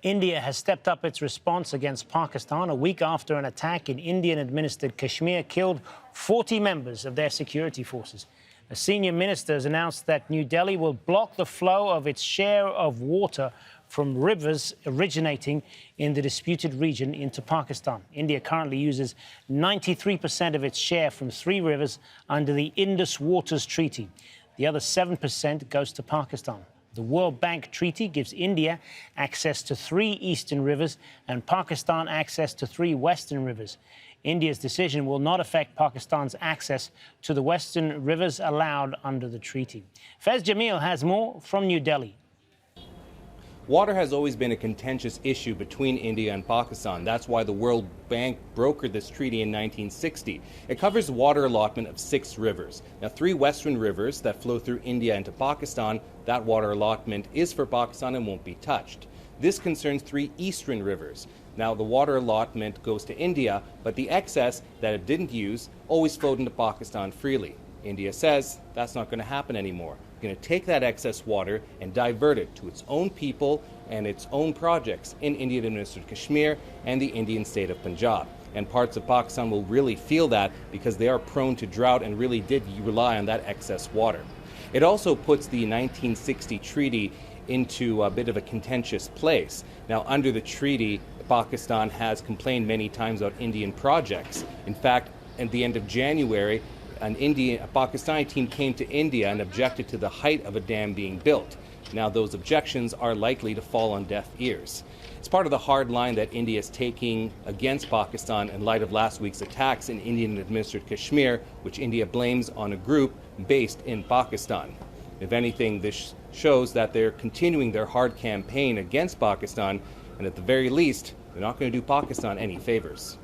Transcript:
India has stepped up its response against Pakistan a week after an attack in Indian-administered Kashmir killed 40 members of their security forces. A senior minister has announced that New Delhi will block the flow of its share of water from rivers originating in the disputed region into Pakistan. India currently uses 93% of its share from 3 rivers under the Indus Waters Treaty. The other 7% goes to Pakistan. The World Bank Treaty gives India access to 3 eastern rivers and Pakistan access to 3 western rivers. India's decision will not affect Pakistan's access to the western rivers allowed under the treaty. Faiz Jamil has more from New Delhi. Water has always been a contentious issue between India and Pakistan. That's why the World Bank brokered this treaty in 1960. It covers water allotment of 6 rivers. Now, 3 western rivers that flow through India into Pakistan, that water allotment is for Pakistan and won't be touched. This concerns 3 eastern rivers. Now, the water allotment goes to India, but the excess that it didn't use always flowed into Pakistan freely. India says that's not going to happen anymore. Going to take that excess water and divert it to its own people and its own projects in Indian-administered Kashmir and the Indian state of Punjab. And parts of Pakistan will really feel that because they are prone to drought and really did rely on that excess water. It also puts the 1960 treaty into a bit of a contentious place. Now, under the treaty, Pakistan has complained many times about Indian projects. In fact, at the end of January, a Pakistani team came to India and objected to the height of a dam being built. Now those objections are likely to fall on deaf ears. It's part of the hard line that India is taking against Pakistan in light of last week's attacks in Indian-administered Kashmir, which India blames on a group based in Pakistan. If anything, this shows that they're continuing their hard campaign against Pakistan, and at the very least, they're not going to do Pakistan any favors.